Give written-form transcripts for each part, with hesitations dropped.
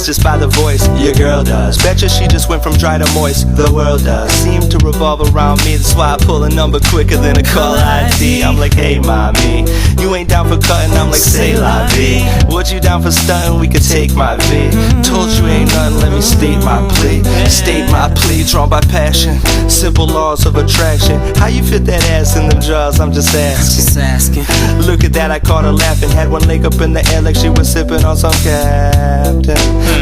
sense just by the voice. Your girl does. Betcha she just went from dry to moist. The world does seem to revolve around me. That's why I pull a number quicker than a call ID. I'm like, hey mommy, you ain't down for cutting? I'm like, say la vie. What you down for stunting? We could take my V. Told you ain't nothing, let me state my plea. State my plea, drawn by passion. Simple laws of attraction. How you fit that ass in them jaws? I'm just asking. Look at that, I caught her laughing. Had one leg up in the air like she was sipping on some captain.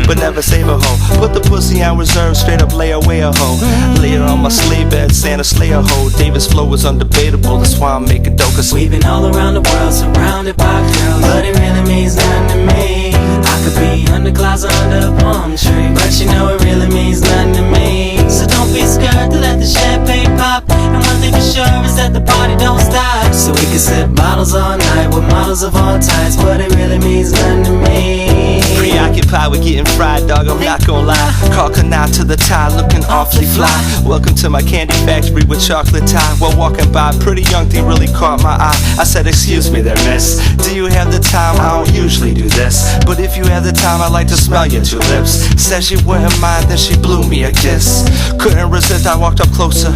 But never save a hoe. Put the pussy on reserve, straight up lay away a hoe. Lay her on my sleigh bed, Santa slay a hoe. David's flow was undebatable, that's why I'm making dope. Cause we've been all around the world, surrounded by girls, but it really means nothing to me. I could be under clouds or under a palm tree, but you know it really means nothing to me. So don't be scared to let the champagne pop. And one thing for sure is that the party don't stop. So we can sip bottles all night with models of all types, but it really means nothing to me. Preoccupied with getting fried, dog, I'm not gon' lie. Call canal to the tie, looking awfully fly. Welcome to my candy factory with chocolate tie. While walking by, pretty young thing really caught my eye. I said, excuse me there, miss, do you have the time? I don't usually do this, but if you have the time, I'd like to smell your two lips. Said she wouldn't mind, then she blew me a kiss. Couldn't resist, I walked up closer,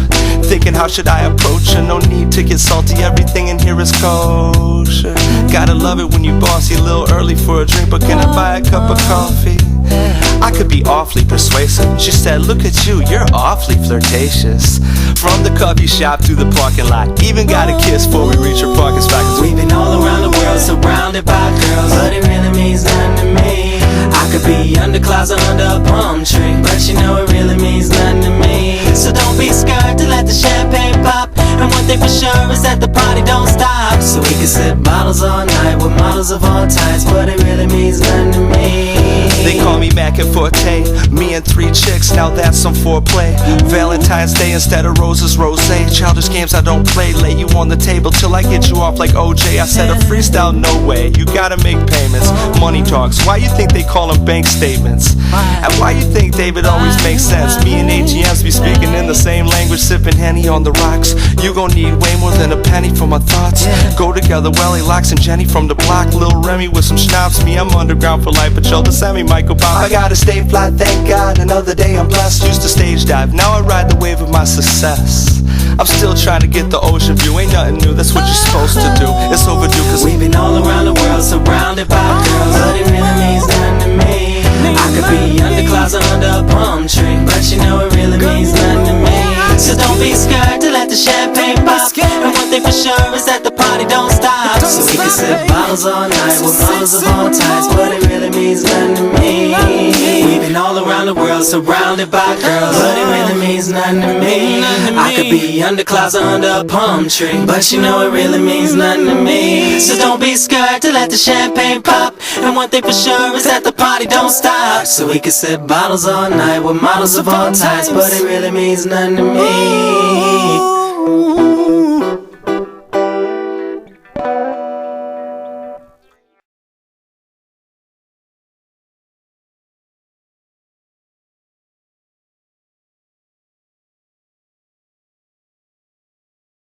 thinking how should I approach her? No need to get salty, everything in here is kosher. Gotta love it when you bossy, a little early for a drink, but can I buy a cup of coffee? I could be awfully persuasive. She said, look at you, you're awfully flirtatious. From the coffee shop to the parking lot, even got a kiss before we reach her parking spot. Cause we've been all around the world, surrounded by girls, but it really means nothing to me. I could be under clouds or under a palm tree, but you know it really means nothing to me. So don't be scared to let the champagne pop. And one thing for sure is that the party don't stop. So we can sip bottles all night with models of all types, but it really means nothing to me. They call me Mac and Forte, me and 3 chicks, now that's some foreplay. Valentine's Day instead of roses, rosé. Childish games I don't play, lay you on the table till I get you off like OJ. I said a freestyle, no way, you gotta make payments. Money talks, why you think they call them bank statements? And why you think David always makes sense? Me and H.I.M be speaking in the same language, sipping Henny on the rocks. You gon' need way more than a penny for my thoughts. Go together, Welly Locks and Jenny from the block. Lil Remy with some schnapps, me I'm underground for life, but yo, the semi-Michael Pop. I gotta stay fly, thank God, another day I'm blessed. Used to stage dive, now I ride the wave of my success. I'm still trying to get the ocean view, ain't nothing new, that's what you're supposed to do. It's overdue cause we've been all around the world, surrounded by girls, but it really means nothing to me. I could be under clouds or under a palm tree, but you know it really means nothing to me. So don't be scared to let the champagne pop. And one thing for sure is that the party don't stop. So we can sip bottles all night with models of all types, but it really means nothing to me. We've been all around the world, surrounded by girls, but it really means nothing to me. I could be under clouds or under a palm tree, but you know it really means nothing to me. So don't be scared to let the champagne pop. And one thing for sure is that the party don't stop. So we can sip bottles all night with models of all types, but it really means nothing to me.